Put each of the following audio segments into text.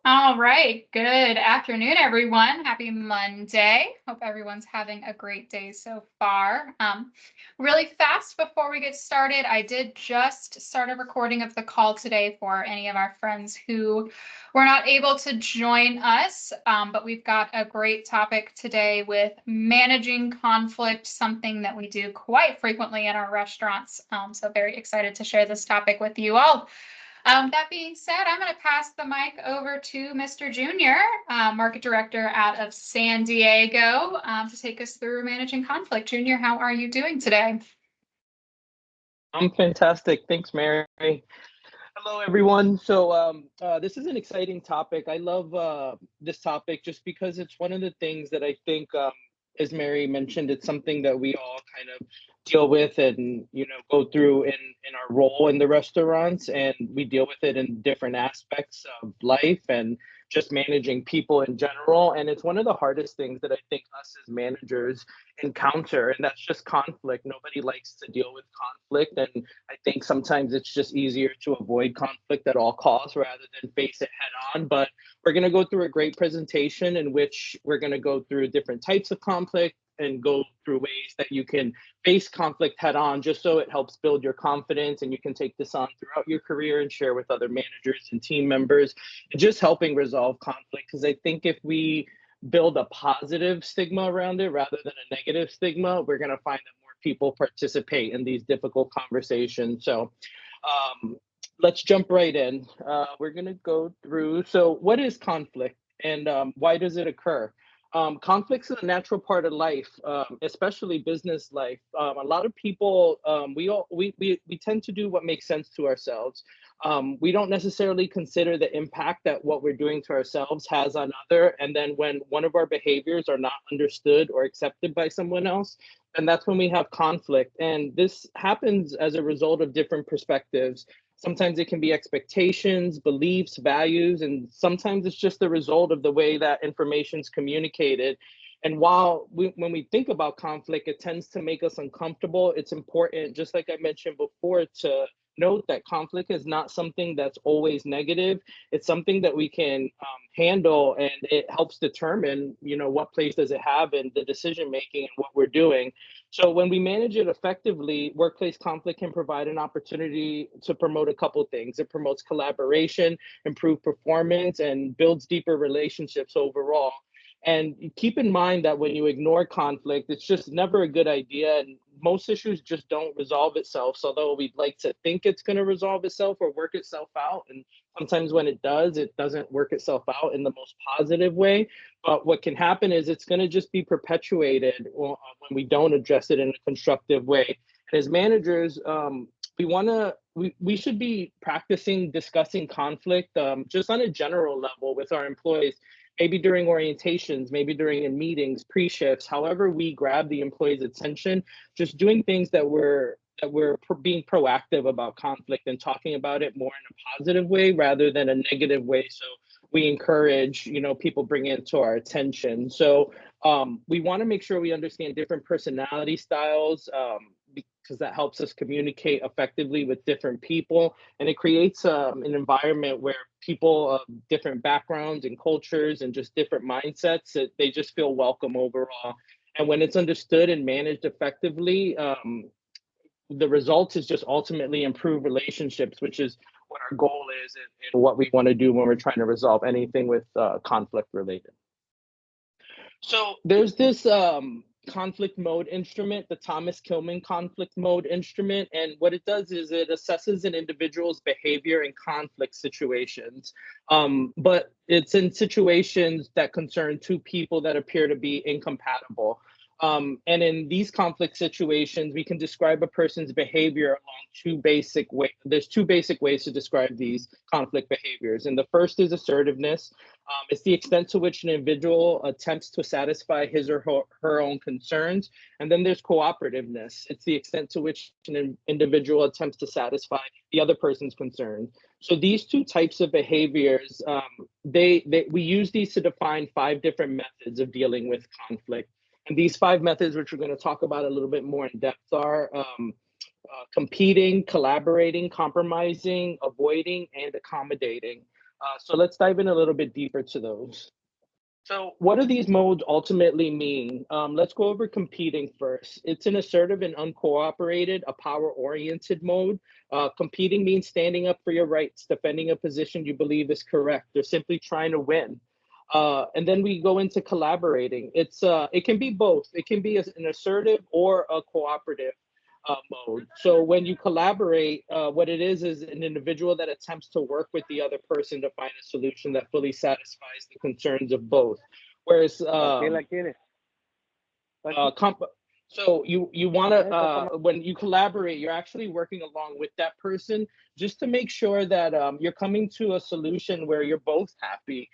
All right. Good afternoon, everyone. Happy Monday. Hope everyone's having a great day so far. Really fast before we get started, I did just start a recording of the call today for any of our friends who were not able to join us. But we've got a great topic today with managing conflict, something that we do quite frequently in our restaurants. So very excited to share this topic with you all. That being said, I'm going to pass the mic over to Mr. Junior, Market Director out of San Diego, to take us through managing conflict. Junior, how are you doing today? I'm fantastic. Thanks, Mary. Hello, everyone. This is an exciting topic. I love this topic just because it's one of the things that I think, as Mary mentioned, it's something that we all kind of deal with and go through in our role in the restaurants, and we deal with it in different aspects of life and just managing people in general. And it's one of the hardest things that I think us as managers encounter, and that's just conflict. Nobody likes to deal with conflict, and I think sometimes it's just easier to avoid conflict at all costs rather than face it head on. But we're going to go through a great presentation in which we're going to go through different types of conflict and go through ways that you can face conflict head on, just so it helps build your confidence and you can take this on throughout your career and share with other managers and team members, and just helping resolve conflict. Because I think if we build a positive stigma around it rather than a negative stigma, we're going to find that more people participate in these difficult conversations. Um, let's jump right in. We're going to go through. So, what is conflict, and why does it occur? Conflicts is a natural part of life, especially business life. A lot of people, we tend to do what makes sense to ourselves. We don't necessarily consider the impact that what we're doing to ourselves has on other. And then when one of our behaviors are not understood or accepted by someone else, and that's when we have conflict. And this happens as a result of different perspectives. Sometimes it can be expectations, beliefs, values, and sometimes it's just the result of the way that information is communicated. And when we think about conflict, it tends to make us uncomfortable. It's important, just like I mentioned before, to note that conflict is not something that's always negative. It's something that we can handle, and it helps determine, what place does it have in the decision making and what we're doing. So when we manage it effectively, workplace conflict can provide an opportunity to promote a couple things. It promotes collaboration, improve performance, and builds deeper relationships overall. And keep in mind that when you ignore conflict, it's just never a good idea. And most issues just don't resolve itself. So although we'd like to think it's going to resolve itself or work itself out, and sometimes when it does, it doesn't work itself out in the most positive way. But what can happen is it's going to just be perpetuated when we don't address it in a constructive way. And as managers, we should be practicing discussing conflict, just on a general level with our employees, maybe during orientations, maybe during in meetings, pre-shifts, however we grab the employee's attention, just doing things that we're being proactive about conflict and talking about it more in a positive way rather than a negative way. So we encourage, people bring it to our attention. So we want to make sure we understand different personality styles, because that helps us communicate effectively with different people, and it creates an environment where people of different backgrounds and cultures and just different mindsets, that they just feel welcome overall. And when it's understood and managed effectively, the results is just ultimately improve relationships, which is what our goal is, and what we want to do when we're trying to resolve anything with conflict related. So there's this conflict mode instrument, the Thomas Kilmann conflict mode instrument. And what it does is it assesses an individual's behavior in conflict situations. But it's in situations that concern two people that appear to be incompatible. And in these conflict situations, we can describe a person's behavior along two basic ways. There's two basic ways to describe these conflict behaviors. And the first is assertiveness. It's the extent to which an individual attempts to satisfy his or her own concerns. And then there's cooperativeness. It's the extent to which an individual attempts to satisfy the other person's concerns. So these two types of behaviors, we use these to define 5 different methods of dealing with conflict. And these 5 methods, which we're going to talk about a little bit more in depth, are competing, collaborating, compromising, avoiding, and accommodating. So let's dive in a little bit deeper to those. So, what do these modes ultimately mean? Let's go over competing first. It's an assertive and uncooperated, a power oriented mode. Competing means standing up for your rights, defending a position you believe is correct, or simply trying to win. And then we go into collaborating. It can be both. It can be an assertive or a cooperative mode. So when you collaborate, what it is an individual that attempts to work with the other person to find a solution that fully satisfies the concerns of both. Whereas ¿Para qué la quieres? comp- so you want to when you collaborate, you're actually working along with that person just to make sure that you're coming to a solution where you're both happy.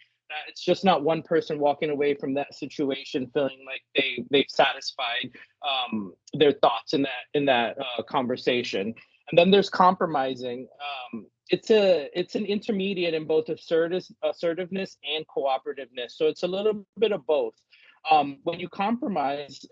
It's just not one person walking away from that situation feeling like they've satisfied their thoughts in that conversation. And then there's compromising. It's an intermediate in both assertiveness and cooperativeness. So it's a little bit of both. When you compromise,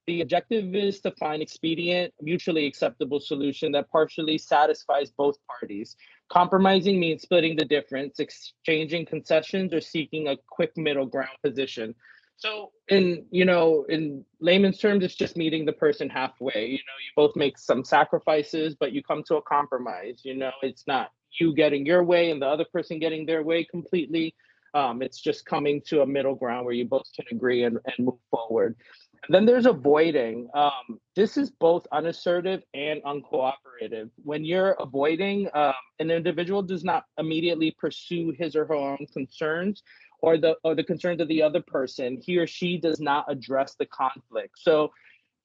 the objective is to find expedient, mutually acceptable solution that partially satisfies both parties. Compromising means splitting the difference, exchanging concessions, or seeking a quick middle ground position. So in layman's terms, it's just meeting the person halfway. You both make some sacrifices, but you come to a compromise. It's not you getting your way and the other person getting their way completely. It's just coming to a middle ground where you both can agree and move forward. And then there's avoiding. This is both unassertive and uncooperative. When you're avoiding, an individual does not immediately pursue his or her own concerns or the concerns of the other person. He or she does not address the conflict. So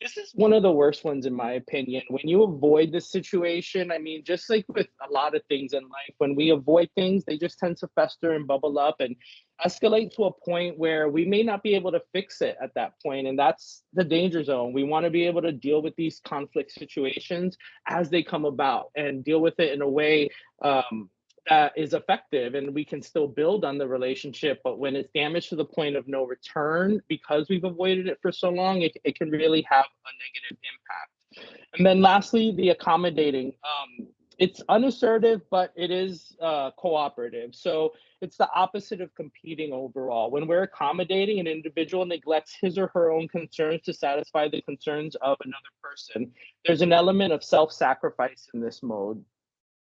this is one of the worst ones, in my opinion. When you avoid the situation, I mean, just like with a lot of things in life, when we avoid things, they just tend to fester and bubble up and escalate to a point where we may not be able to fix it at that point. And that's the danger zone. We want to be able to deal with these conflict situations as they come about and deal with it in a way that is effective, and we can still build on the relationship. But when it's damaged to the point of no return because we've avoided it for so long, it can really have a negative impact. And then lastly, the accommodating. It's unassertive, but it is cooperative. So it's the opposite of competing overall. When we're accommodating, an individual neglects his or her own concerns to satisfy the concerns of another person. There's an element of self-sacrifice in this mode.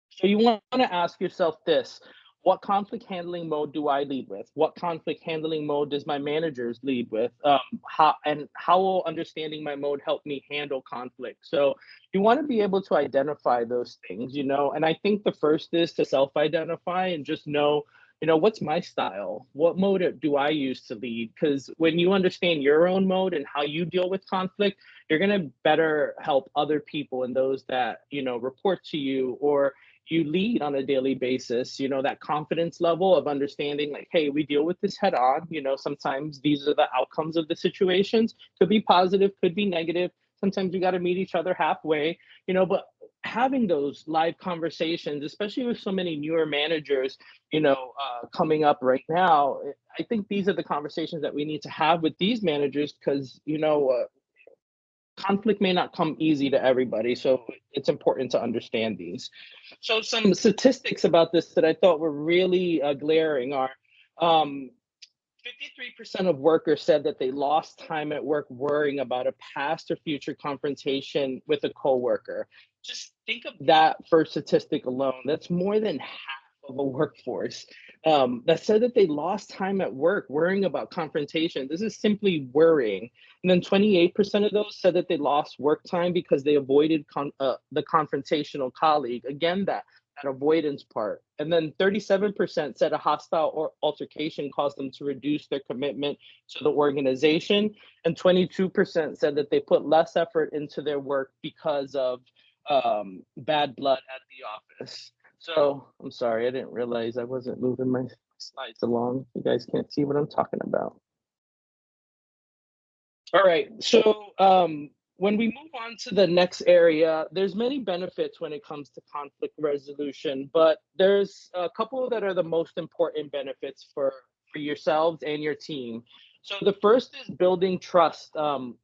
So you want to ask yourself this: what conflict handling mode do I lead with? What conflict handling mode does my managers lead with? How will understanding my mode help me handle conflict? So you want to be able to identify those things, and I think the first is to self-identify and just know, what's my style? What mode do I use to lead? Because when you understand your own mode and how you deal with conflict, you're going to better help other people and those that, report to you or you lead on a daily basis. That confidence level of understanding, like, hey, we deal with this head on. Sometimes these are the outcomes of the situations. Could be positive, could be negative. Sometimes you got to meet each other halfway, but having those live conversations, especially with so many newer managers, coming up right now, I think these are the conversations that we need to have with these managers because, conflict may not come easy to everybody. So it's important to understand these. So some statistics about this that I thought were really glaring are 53% of workers said that they lost time at work worrying about a past or future confrontation with a coworker. Just think of that first statistic alone. That's more than half of a workforce that said that they lost time at work worrying about confrontation. This is simply worrying. And then 28% of those said that they lost work time because they avoided the confrontational colleague. Again, that avoidance part. And then 37% said a hostile or altercation caused them to reduce their commitment to the organization. And 22% said that they put less effort into their work because of bad blood at the office. So I'm sorry, I didn't realize I wasn't moving my slides along. You guys can't see what I'm talking about. All right, so when we move on to the next area, there's many benefits when it comes to conflict resolution, but there's a couple that are the most important benefits for yourselves and your team. So the first is building trust.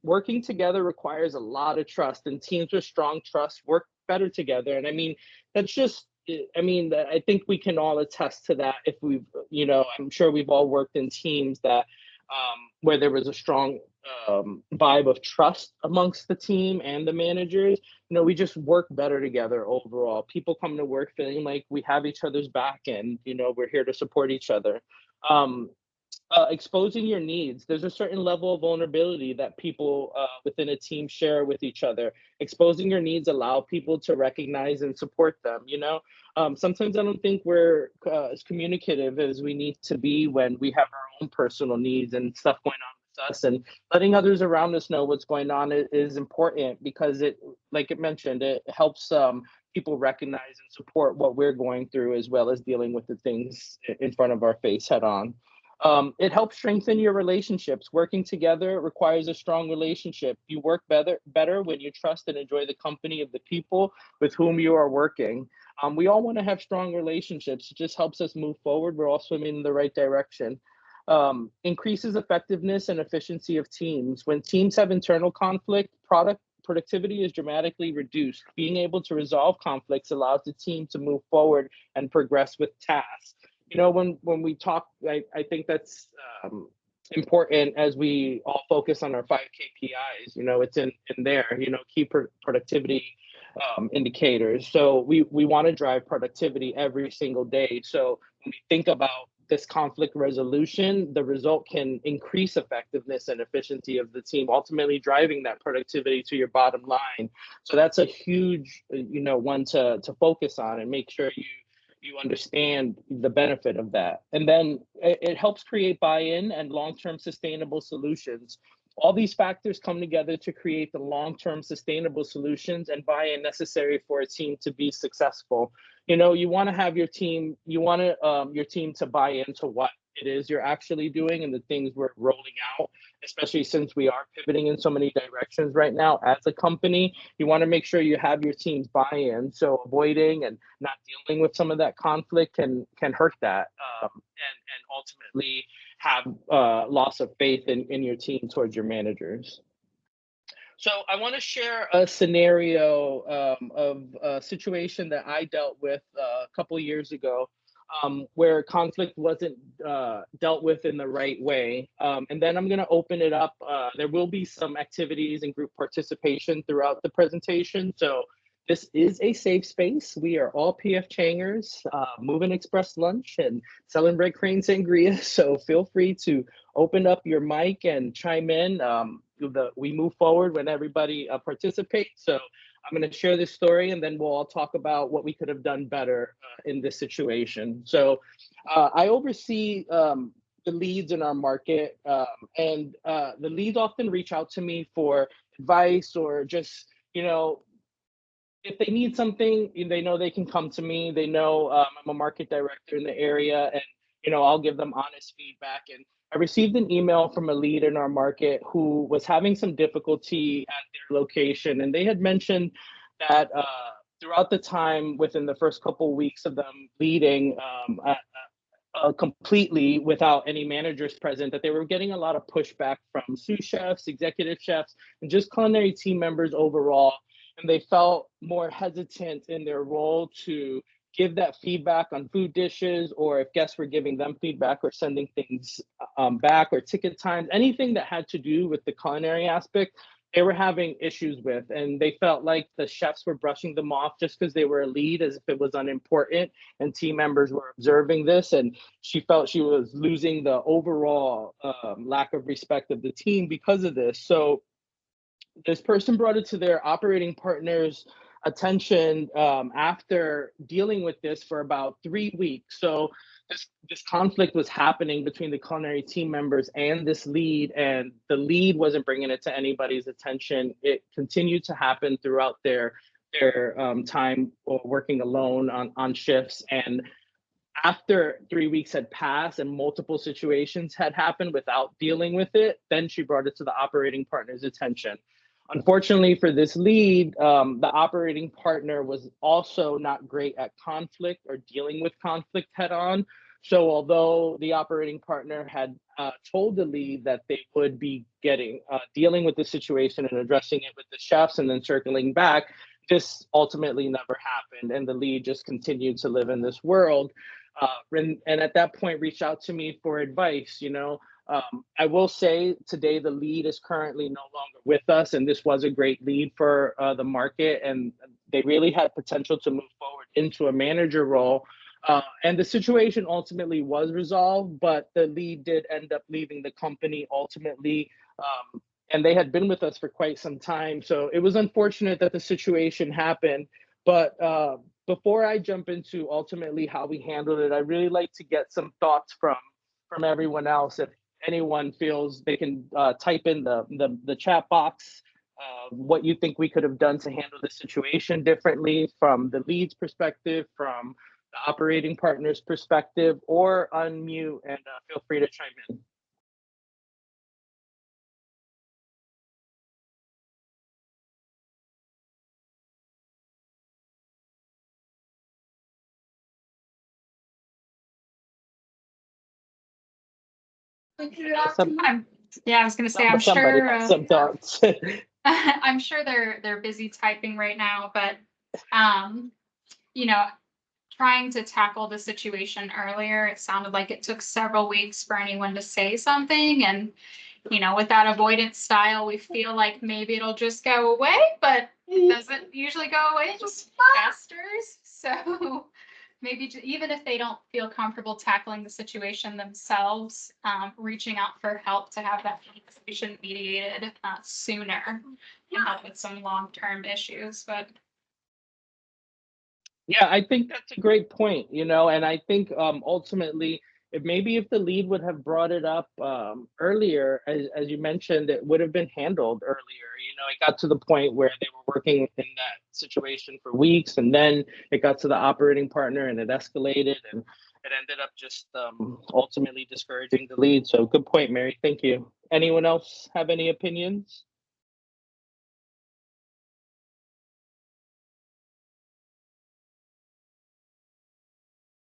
Working together requires a lot of trust, and teams with strong trust work better together. And I mean, that's just I mean, I think we can all attest to that if we've, I'm sure we've all worked in teams that where there was a strong vibe of trust amongst the team and the managers. We just work better together overall. People come to work feeling like we have each other's back, and we're here to support each other. Um, Exposing your needs. There's a certain level of vulnerability that people within a team share with each other. Exposing your needs allow people to recognize and support them. Sometimes I don't think we're as communicative as we need to be when we have our own personal needs and stuff going on with us. And letting others around us know what's going on is important, because it, like it mentioned, it helps people recognize and support what we're going through, as well as dealing with the things in front of our face head on. It helps strengthen your relationships. Working together requires a strong relationship. You work better when you trust and enjoy the company of the people with whom you are working. We all want to have strong relationships. It just helps us move forward. We're all swimming in the right direction. Increases effectiveness and efficiency of teams. When teams have internal conflict, productivity is dramatically reduced. Being able to resolve conflicts allows the team to move forward and progress with tasks. When we talk, I think that's important as we all focus on our 5 KPIs. It's in there, key productivity indicators. So we want to drive productivity every single day. So when we think about this conflict resolution, the result can increase effectiveness and efficiency of the team, ultimately driving that productivity to your bottom line. So that's a huge, one to focus on and make sure you understand the benefit of that. And then it helps create buy-in and long-term sustainable solutions. All these factors come together to create the long-term sustainable solutions and buy-in necessary for a team to be successful. You want to have your team, your team to buy into what it is you're actually doing and the things we're rolling out, especially since we are pivoting in so many directions right now as a company. You want to make sure you have your team's buy-in. So avoiding and not dealing with some of that conflict can hurt that, and ultimately have loss of faith in your team towards your managers. So I want to share a scenario of a situation that I dealt with a couple of years ago, where conflict wasn't dealt with in the right way. And then I'm going to open it up. There will be some activities and group participation throughout the presentation. So this is a safe space. We are all PF Changers, moving express lunch and selling bread crane sangria. So feel free to open up your mic and chime in. We move forward when everybody participates. So I'm going to share this story, and then we'll all talk about what we could have done better in this situation. So I oversee the leads in our market, and the leads often reach out to me for advice, or just, if they need something, they know they can come to me. They know I'm a market director in the area, and I'll give them honest feedback. And I received an email from a lead in our market who was having some difficulty at their location, and they had mentioned that throughout the time, within the first couple of weeks of them leading, completely without any managers present, that they were getting a lot of pushback from sous chefs, executive chefs, and just culinary team members overall. And they felt more hesitant in their role to give that feedback on food dishes, or if guests were giving them feedback or sending things back, or ticket times, anything that had to do with the culinary aspect, they were having issues with. And they felt like the chefs were brushing them off just because they were a lead, as if it was unimportant, and team members were observing this. And she felt she was losing the overall lack of respect of the team because of this. So this person brought it to their operating partner's attention after dealing with this for about 3 weeks. So this conflict was happening between the culinary team members and this lead, and the lead wasn't bringing it to anybody's attention. It continued to happen throughout their time working alone on shifts. And after 3 weeks had passed and multiple situations had happened without dealing with it, then she brought it to the operating partner's attention. Unfortunately for this lead, the operating partner was also not great at conflict or dealing with conflict head on. So although the operating partner had told the lead that they would be dealing with the situation and addressing it with the chefs and then circling back, this ultimately never happened, and the lead just continued to live in this world. And at that point, reached out to me for advice. I will say today the lead is currently no longer with us, and this was a great lead for the market, and they really had potential to move forward into a manager role. And the situation ultimately was resolved, but the lead did end up leaving the company ultimately. And they had been with us for quite some time. So it was unfortunate that the situation happened. But before I jump into ultimately how we handled it, I really like to get some thoughts from everyone else. If anyone feels they can type in the chat box what you think we could have done to handle the situation differently from the lead's perspective, from the operating partner's perspective, or unmute and feel free to chime in. I was going to say, I'm Somebody sure has some thoughts. I'm sure they're busy typing right now, but you know, trying to tackle the situation earlier, it sounded like it took several weeks for anyone to say something. And, with that avoidance style, we feel like maybe it'll just go away, but it doesn't usually go away, it just festers. So maybe even if they don't feel comfortable tackling the situation themselves, reaching out for help to have that conversation mediated sooner can help with some long-term issues. But Yeah, I think that's a great point, and I think ultimately, if the lead would have brought it up earlier, as you mentioned, it would have been handled earlier. It got to the point where they were working in that situation for weeks, and then it got to the operating partner, and it escalated, and it ended up just ultimately discouraging the lead. So, good point, Mary. Thank you. Anyone else have any opinions?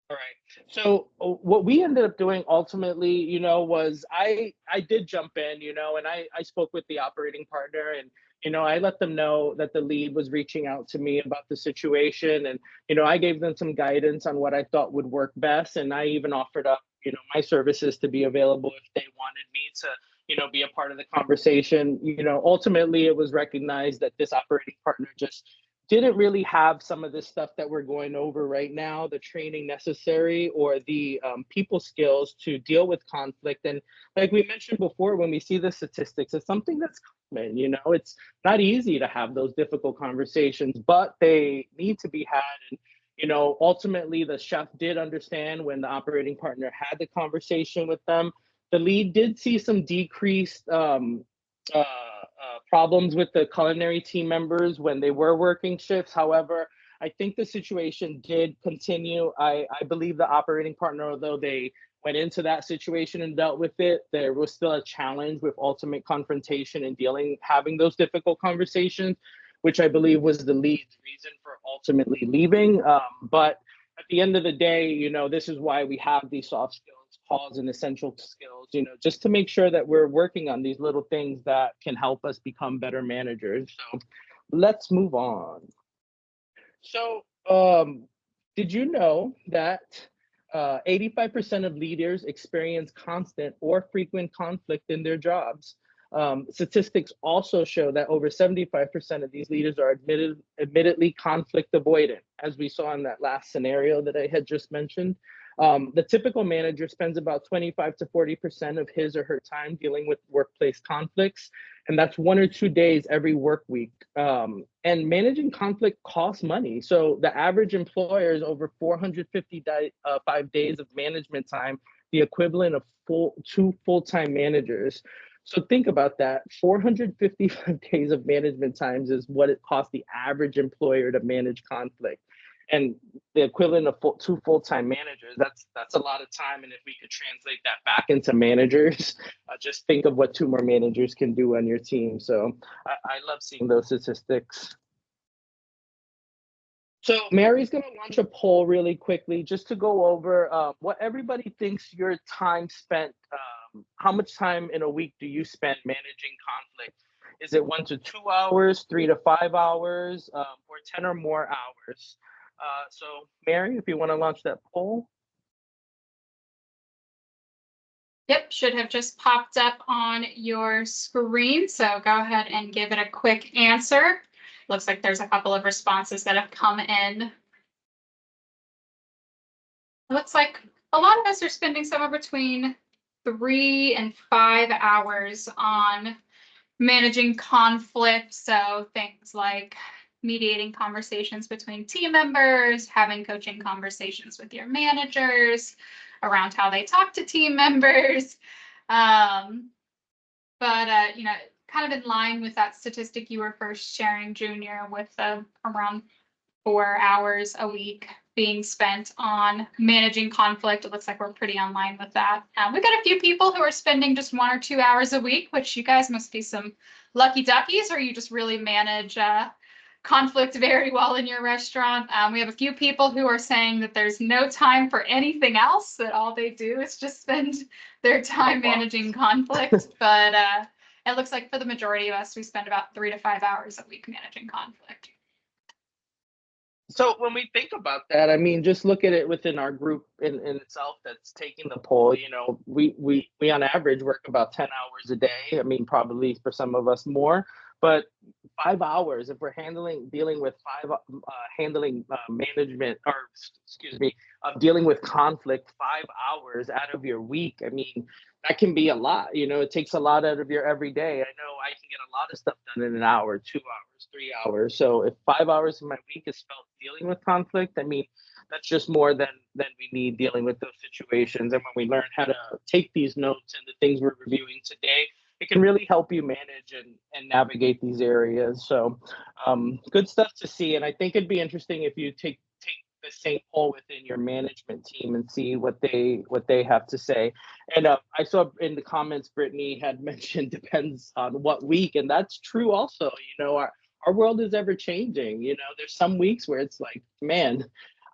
All right. So what we ended up doing ultimately, was I did jump in, and I spoke with the operating partner, and I let them know that the lead was reaching out to me about the situation, and I gave them some guidance on what I thought would work best, and I even offered up my services to be available if they wanted me to be a part of the conversation. Ultimately it was recognized that this operating partner just didn't really have some of this stuff that we're going over right now, the training necessary or the people skills to deal with conflict. And like we mentioned before, when we see the statistics, it's something that's common. It's not easy to have those difficult conversations, but they need to be had. And ultimately, the chef did understand when the operating partner had the conversation with them. The lead did see some decreased problems with the culinary team members when they were working shifts. However, I think the situation did continue. I believe the operating partner, although they went into that situation and dealt with it, there was still a challenge with ultimate confrontation and having those difficult conversations, which I believe was the lead's reason for ultimately leaving. But at the end of the day, this is why we have these soft skills calls and essential skills, just to make sure that we're working on these little things that can help us become better managers. So let's move on. So, did you know that 85% of leaders experience constant or frequent conflict in their jobs? Statistics also show that over 75% of these leaders are admittedly conflict avoidant, as we saw in that last scenario that I had just mentioned. The typical manager spends about 25 to 40% of his or her time dealing with workplace conflicts, and that's 1 or 2 days every work week. And managing conflict costs money. So the average employer is over 455 days of management time, the equivalent of two full-time managers. So think about that. 455 days of management times is what it costs the average employer to manage conflict. And the equivalent of two full-time managers, that's a lot of time. And if we could translate that back into managers, just think of what two more managers can do on your team. So I love seeing those statistics. So Mary's going to launch a poll really quickly just to go over what everybody thinks your time spent. How much time in a week do you spend managing conflict? Is it 1 to 2 hours, 3 to 5 hours, or 10 or more hours? So, Mary, if you want to launch that poll. Yep, should have just popped up on your screen. So go ahead and give it a quick answer. Looks like there's a couple of responses that have come in. It looks like a lot of us are spending somewhere between 3 and 5 hours on managing conflict. So things like mediating conversations between team members, having coaching conversations with your managers around how they talk to team members. You know, kind of in line with that statistic you were first sharing, Junior, with around 4 hours a week being spent on managing conflict. It looks like we're pretty on line with that. We've got a few people who are spending just 1 or 2 hours a week, which you guys must be some lucky duckies, or you just really manage conflict very well in your restaurant. We have a few people who are saying that there's no time for anything else, that all they do is just spend their time managing conflict. But it looks like for the majority of us, we spend about 3 to 5 hours a week managing conflict. So when we think about that, I mean, just look at it within our group in itself that's taking the poll. You know, we on average work about 10 hours a day. I mean, probably for some of us more, but 5 hours, if we're dealing with management, or excuse me, dealing with conflict 5 hours out of your week. I mean, that can be a lot. You know, it takes a lot out of your everyday. I know I can get a lot of stuff done in an hour, 2 hours, 3 hours. So if 5 hours of my week is spent dealing with conflict, I mean, that's just more than we need dealing with those situations. And when we learn how to take these notes and the things we're reviewing today, it can really help you manage and navigate these areas. So good stuff to see. And I think it'd be interesting if you take the same poll within your management team and see what they have to say. And I saw in the comments, Brittany had mentioned depends on what week, and that's true also. You know, our world is ever changing. You know, there's some weeks where it's like, man,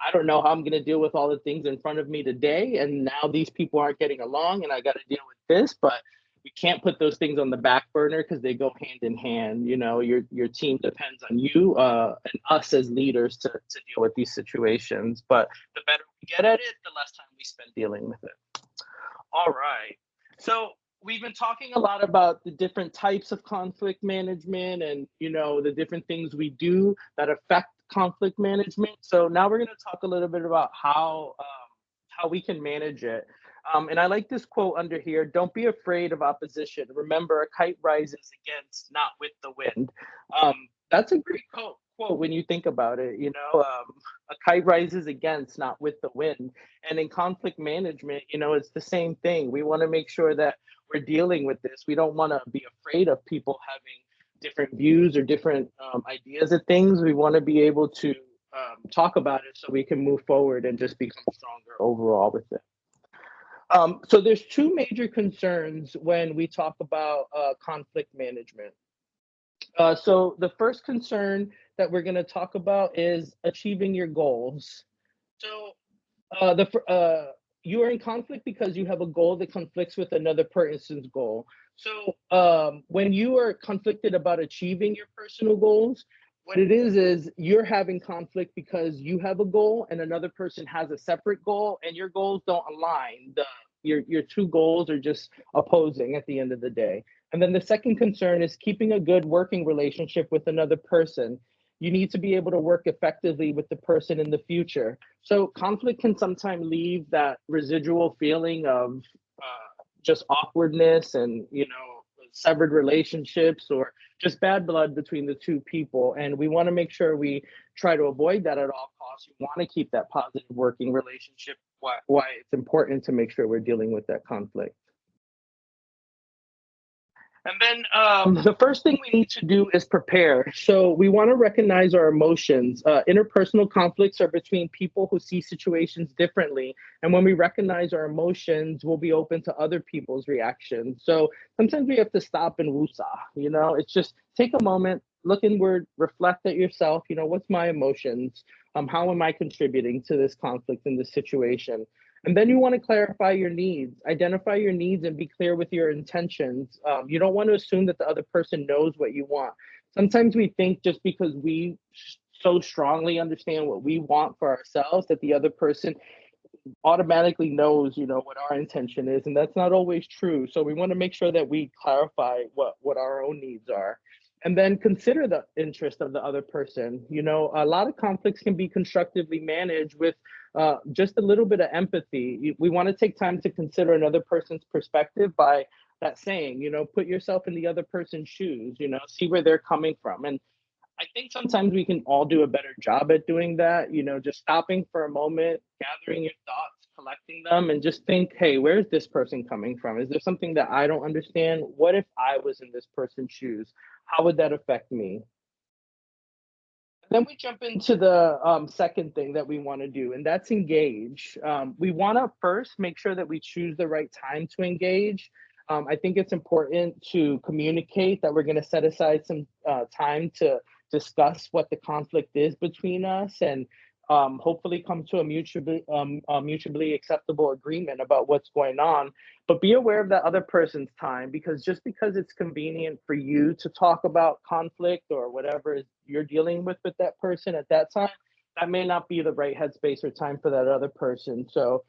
I don't know how I'm going to deal with all the things in front of me today, and now these people aren't getting along, and I got to deal with this. But we can't put those things on the back burner because they go hand in hand. You know, your team depends on you and us as leaders to deal with these situations. But the better we get at it, the less time we spend dealing with it. All right. So we've been talking a lot about the different types of conflict management and, you know, the different things we do that affect conflict management. So now we're going to talk a little bit about how we can manage it. And I like this quote under here: "Don't be afraid of opposition. Remember, a kite rises against, not with the wind." That's a great quote when you think about it. You know, a kite rises against, not with the wind. And in conflict management, you know, it's the same thing. We want to make sure that we're dealing with this. We don't want to be afraid of people having different views or different ideas of things. We want to be able to talk about it so we can move forward and just become stronger overall with it. So there's two major concerns when we talk about conflict management. So the first concern that we're going to talk about is achieving your goals. So you are in conflict because you have a goal that conflicts with another person's goal. So when you are conflicted about achieving your personal goals, what it is you're having conflict because you have a goal and another person has a separate goal, and your goals don't align. Your two goals are just opposing at the end of the day. And then the second concern is keeping a good working relationship with another person. You need to be able to work effectively with the person in the future. So conflict can sometimes leave that residual feeling of just awkwardness and, you know, severed relationships or just bad blood between the two people. And we want to make sure we try to avoid that at all costs. You want to keep that positive working relationship. Why it's important to make sure we're dealing with that conflict. And then the first thing we need to do is prepare. So we want to recognize our emotions. Interpersonal conflicts are between people who see situations differently. And when we recognize our emotions, we'll be open to other people's reactions. So sometimes we have to stop and woosah, you know, it's just take a moment, look inward, reflect at yourself. What's my emotions? How am I contributing to this conflict in this situation? And then you want to clarify your needs, identify your needs, and be clear with your intentions. You don't want to assume that the other person knows what you want. Sometimes we think just because we so strongly understand what we want for ourselves that the other person automatically knows, what our intention is, and that's not always true. So we want to make sure that we clarify what our own needs are, and then consider the interest of the other person. A lot of conflicts can be constructively managed with just a little bit of empathy. We want to take time to consider another person's perspective by that saying, put yourself in the other person's shoes, see where they're coming from. And I think sometimes we can all do a better job at doing that, just stopping for a moment, gathering your thoughts, collecting them, and just think, hey, where's this person coming from? Is there something that I don't understand? What if I was in this person's shoes? How would that affect me? Then we jump into the second thing that we want to do, and that's engage. We want to first make sure that we choose the right time to engage. I think it's important to communicate that we're going to set aside some time to discuss what the conflict is between us, and hopefully come to a mutually acceptable agreement about what's going on. But be aware of that other person's time, because just because it's convenient for you to talk about conflict or whatever you're dealing with that person at that time, that may not be the right headspace or time for that other person. So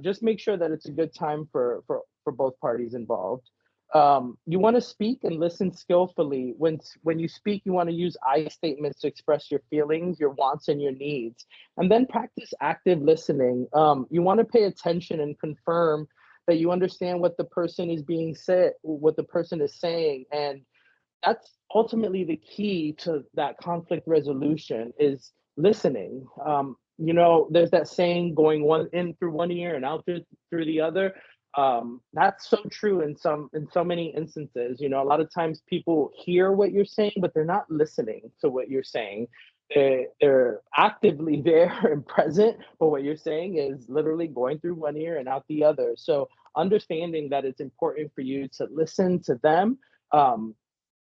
just make sure that it's a good time for both parties involved. You want to speak and listen skillfully. When you speak, you want to use I statements to express your feelings, your wants, and your needs, and then practice active listening. You want to pay attention and confirm that you understand what the person is being said, what the person is saying, and that's ultimately the key to that conflict resolution is listening. There's that saying, going one in through one ear and out through the other. That's so true in so many instances. A lot of times people hear what you're saying, but they're not listening to what you're saying. They're actively there and present, but what you're saying is literally going through one ear and out the other. So understanding that it's important for you to listen to them um,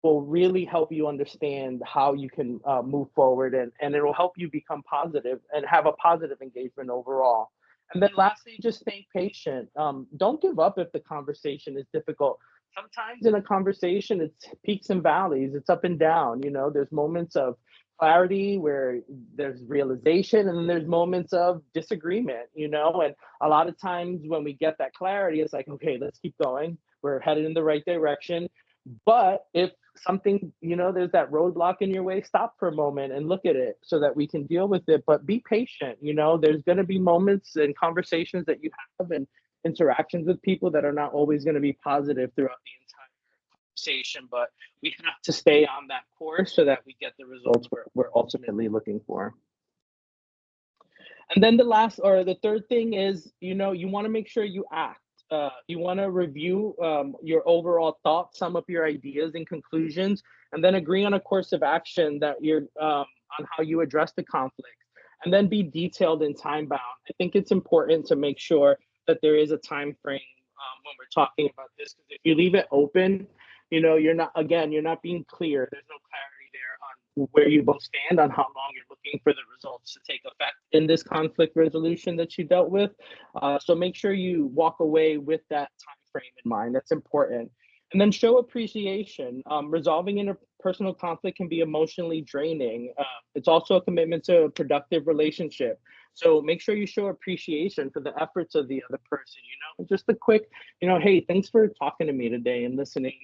will really help you understand how you can move forward, and it will help you become positive and have a positive engagement overall. And then lastly, just stay patient. Don't give up if the conversation is difficult. Sometimes in a conversation, it's peaks and valleys, it's up and down. There's moments of clarity where there's realization, and then there's moments of disagreement, and a lot of times when we get that clarity, it's like, okay, let's keep going. We're headed in the right direction. But if something, there's that roadblock in your way, stop for a moment and look at it so that we can deal with it. But be patient. There's going to be moments and conversations that you have and interactions with people that are not always going to be positive throughout the entire conversation. But we have to stay on that course so that we get the results we're ultimately looking for. And then the third thing is, you want to make sure you act. You want to review your overall thoughts, sum up your ideas and conclusions, and then agree on a course of action that you're on how you address the conflict, and then be detailed and time bound. I think it's important to make sure that there is a time frame when we're talking about this, because if you leave it open, you're not being clear. There's no clarity there on where you both stand on how long you're looking for the results to take effect in this conflict resolution that you dealt with. So make sure you walk away with that time frame in mind. That's important. And then show appreciation. Resolving interpersonal conflict can be emotionally draining. It's also a commitment to a productive relationship. So make sure you show appreciation for the efforts of the other person. Just a quick, hey, thanks for talking to me today and listening,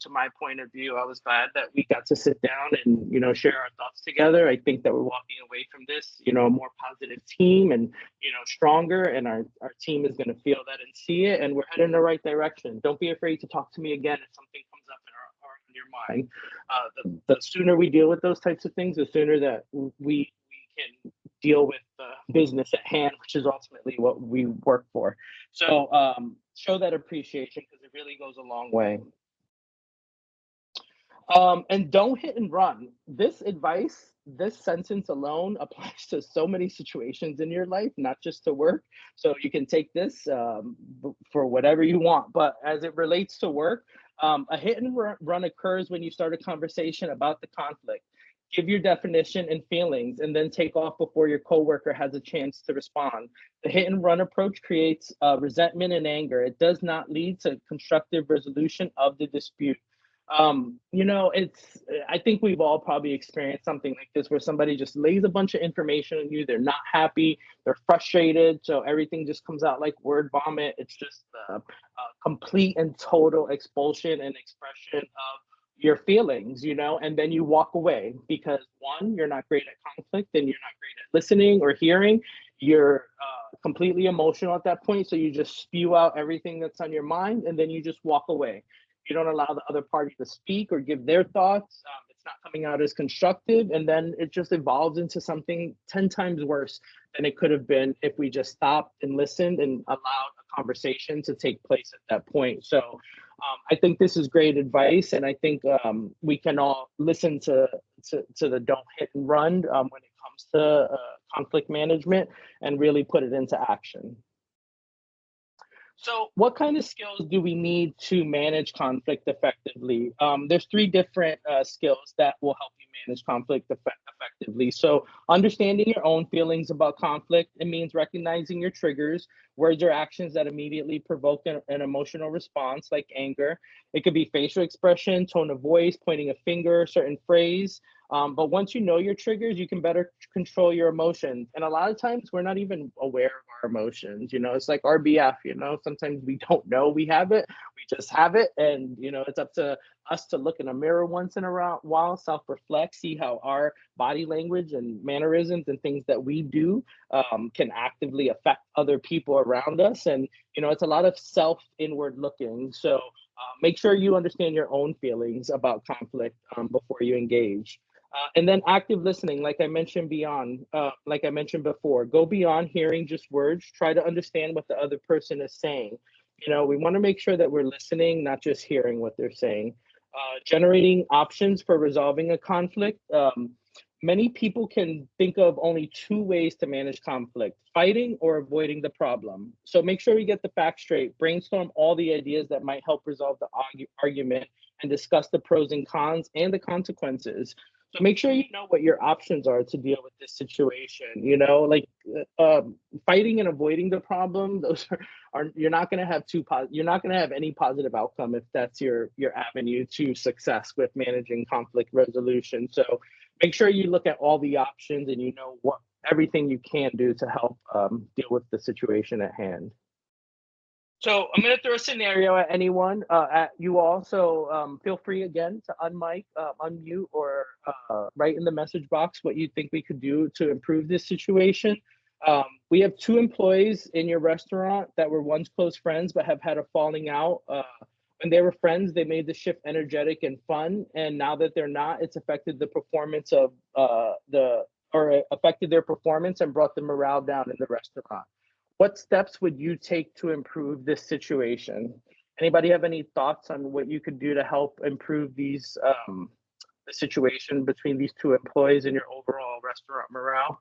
to my point of view. I was glad that we got to sit down and, share our thoughts together. I think that we're walking away from this, a more positive team and, stronger, and our team is going to feel that and see it. And we're heading in the right direction. Don't be afraid to talk to me again if something comes up in your mind. The sooner we deal with those types of things, the sooner that we can deal with the business at hand, which is ultimately what we work for. So show that appreciation, because it really goes a long way. And don't hit and run. This sentence alone applies to so many situations in your life, not just to work. So you can take this for whatever you want. But as it relates to work, A hit and run occurs when you start a conversation about the conflict. Give your definition and feelings, and then take off before your coworker has a chance to respond. The hit and run approach creates resentment and anger. It does not lead to constructive resolution of the dispute. It's, I think we've all probably experienced something like this where somebody just lays a bunch of information on you. They're not happy, they're frustrated, so everything just comes out like word vomit. It's just complete and total expulsion and expression of your feelings, and then you walk away because one, you're not great at conflict and you're not great at listening or hearing. You're completely emotional at that point. So you just spew out everything that's on your mind and then you just walk away. You don't allow the other party to speak or give their thoughts. It's not coming out as constructive. And then it just evolves into something 10 times worse than it could have been if we just stopped and listened and allowed a conversation to take place at that point. So I think this is great advice. And I think we can all listen to the don't hit and run when it comes to conflict management and really put it into action. So what kind of skills do we need to manage conflict effectively? There's three different skills that will help you manage conflict effectively. So understanding your own feelings about conflict, it means recognizing your triggers, words or actions that immediately provoke an emotional response like anger. It could be facial expression, tone of voice, pointing a finger, certain phrase. But once you know your triggers, you can better control your emotions. And a lot of times we're not even aware of our emotions. It's like RBF, sometimes we don't know we have it. We just have it. And, it's up to us to look in a mirror once in a while, self-reflect, see how our body language and mannerisms and things that we do can actively affect other people around us. And, it's a lot of self-inward looking. So make sure you understand your own feelings about conflict before you engage. And then active listening, like I mentioned before, go beyond hearing just words. Try to understand what the other person is saying. We want to make sure that we're listening, not just hearing what they're saying. Generating options for resolving a conflict. Many people can think of only two ways to manage conflict: fighting or avoiding the problem. So make sure you get the facts straight, brainstorm all the ideas that might help resolve the argument, and discuss the pros and cons and the consequences. So make sure you know what your options are to deal with this situation. Fighting and avoiding the problem, those are you're not going to have you're not going to have any positive outcome if that's your avenue to success with managing conflict resolution. So make sure you look at all the options and you know what everything you can do to help deal with the situation at hand. So I'm going to throw a scenario at anyone, at you all. So feel free again to unmute, or write in the message box what you think we could do to improve this situation. We have two employees in your restaurant that were once close friends but have had a falling out. When they were friends, they made the shift energetic and fun, and now that they're not, it's affected the performance of affected their performance and brought the morale down in the restaurant. What steps would you take to improve this situation? Anybody have any thoughts on what you could do to help improve the situation between these two employees and your overall restaurant morale?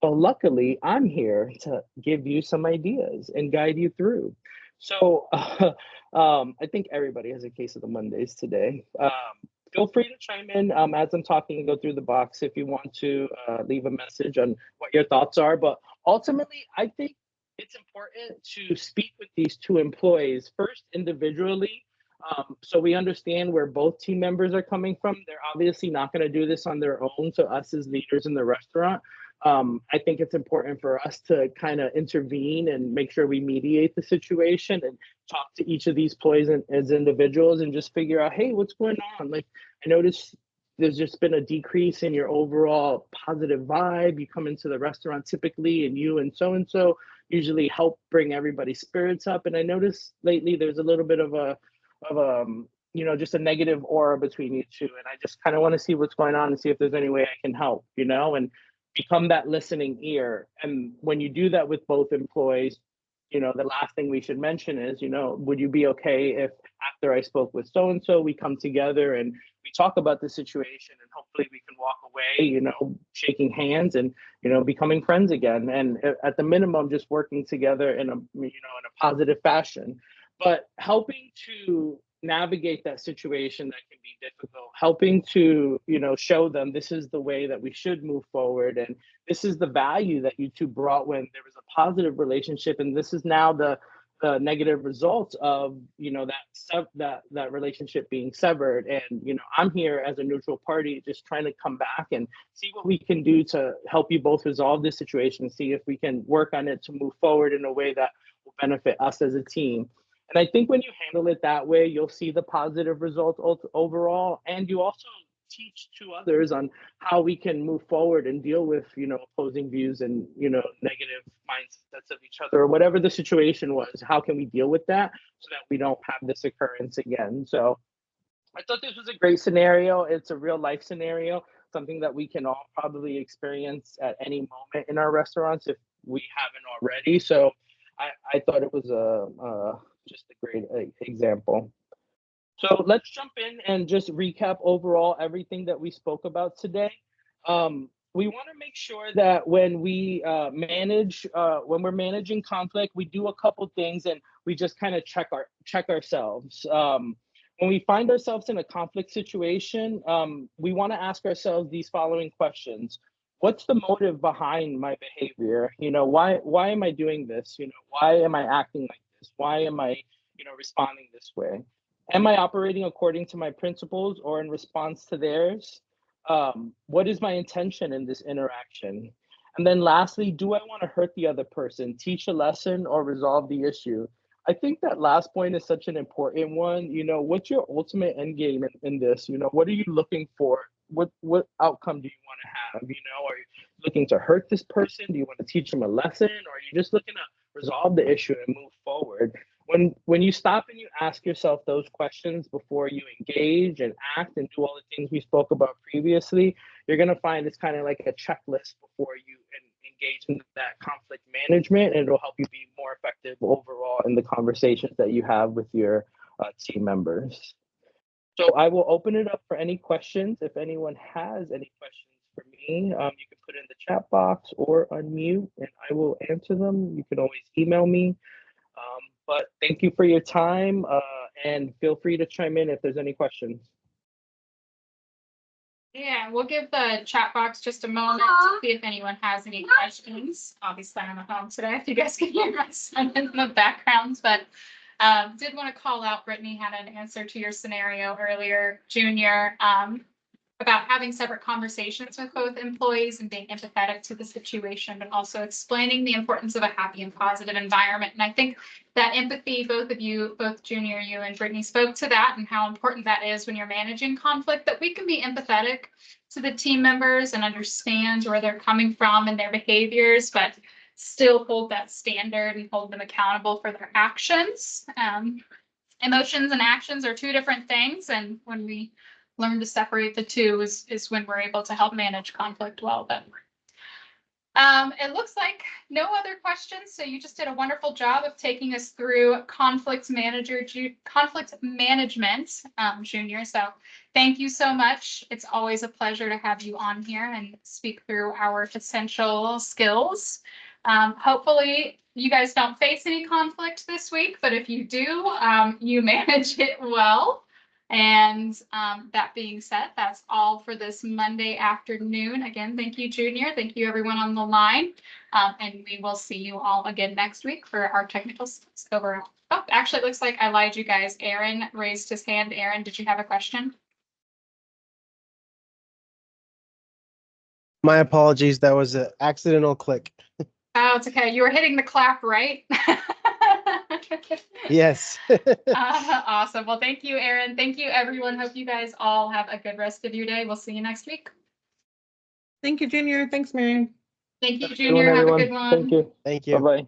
Well, luckily, I'm here to give you some ideas and guide you through. So, I think everybody has a case of the Mondays today. Feel free to chime in as I'm talking and go through the box if you want to leave a message on what your thoughts are. But ultimately, I think it's important to speak with these two employees first individually, so we understand where both team members are coming from. They're obviously not going to do this on their own. So us as leaders in the restaurant, I think it's important for us to kind of intervene and make sure we mediate the situation and talk to each of these employees as individuals and just figure out, hey, what's going on? Like, I noticed there's just been a decrease in your overall positive vibe. You come into the restaurant typically, and you and so usually help bring everybody's spirits up. And I noticed lately there's a little bit of just a negative aura between you two. And I just kind of want to see what's going on and see if there's any way I can help, and become that listening ear. And when you do that with both employees, the last thing we should mention is, would you be okay if after I spoke with so-and-so, we come together and we talk about the situation, and hopefully we can walk away, shaking hands and, becoming friends again. And at the minimum, just working together in in a positive fashion, but helping to navigate that situation that can be difficult, helping to, show them this is the way that we should move forward. And this is the value that you two brought when there was a positive relationship. And this is now the negative results of that relationship being severed. And I'm here as a neutral party, just trying to come back and see what we can do to help you both resolve this situation, see if we can work on it to move forward in a way that will benefit us as a team. And I think when you handle it that way, you'll see the positive results overall, and you also teach to others on how we can move forward and deal with opposing views and negative mindsets of each other, or whatever the situation was. How can we deal with that so that we don't have this occurrence again? So I thought this was a great scenario. It's a real life scenario, something that we can all probably experience at any moment in our restaurants if we haven't already. So I thought it was just a great example. So let's jump in and just recap overall everything that we spoke about today. We want to make sure that when we when we're managing conflict, we do a couple things and we just kind of check ourselves. When we find ourselves in a conflict situation, we want to ask ourselves these following questions. What's the motive behind my behavior? Why am I doing this? Why am I acting like this? Why am I, responding this way? Am I operating according to my principles or in response to theirs? What is my intention in this interaction? And then lastly, do I want to hurt the other person, teach a lesson, or resolve the issue? I think that last point is such an important one. What's your ultimate end game in this? What are you looking for? What outcome do you want to have? Are you looking to hurt this person? Do you want to teach them a lesson? Or are you just looking to resolve the issue and move forward? When you stop and you ask yourself those questions before you engage and act and do all the things we spoke about previously, you're going to find it's kind of like a checklist before you engage in that conflict management, and it'll help you be more effective overall in the conversations that you have with your team members. So I will open it up for any questions. If anyone has any questions for me, you can put it in the chat box or unmute and I will answer them. You can always email me. But thank you for your time, and feel free to chime in if there's any questions. Yeah, we'll give the chat box just a moment to see if anyone has any questions. Obviously, I'm at home today, if you guys can hear my son in the background, but did want to call out, Brittany had an answer to your scenario earlier, Junior, about having separate conversations with both employees and being empathetic to the situation, but also explaining the importance of a happy and positive environment. And I think that empathy, both of you, both Junior, you and Brittany, spoke to that and how important that is when you're managing conflict, that we can be empathetic to the team members and understand where they're coming from and their behaviors, but still hold that standard and hold them accountable for their actions. Emotions and actions are two different things, and when we learn to separate the two is when we're able to help manage conflict well. But it looks like no other questions. So you just did a wonderful job of taking us through conflict management, Junior. So thank you so much. It's always a pleasure to have you on here and speak through our essential skills. Hopefully you guys don't face any conflict this week, but if you do, you manage it well. And that being said, that's all for this Monday afternoon. Again, thank you, Junior. Thank you, everyone on the line. And we will see you all again next week for our technical skills overall. Oh, actually, it looks like I lied, you guys. Aaron raised his hand. Aaron, did you have a question? My apologies. That was an accidental click. Oh, it's okay. You were hitting the clap, right? Yes. Awesome. Well, thank you, Aaron. Thank you, everyone. Hope you guys all have a good rest of your day. We'll see you next week. Thank you, Junior. Thanks, Mary. Thank you, Junior. Have a good one. Thank you. Thank you. Bye-bye.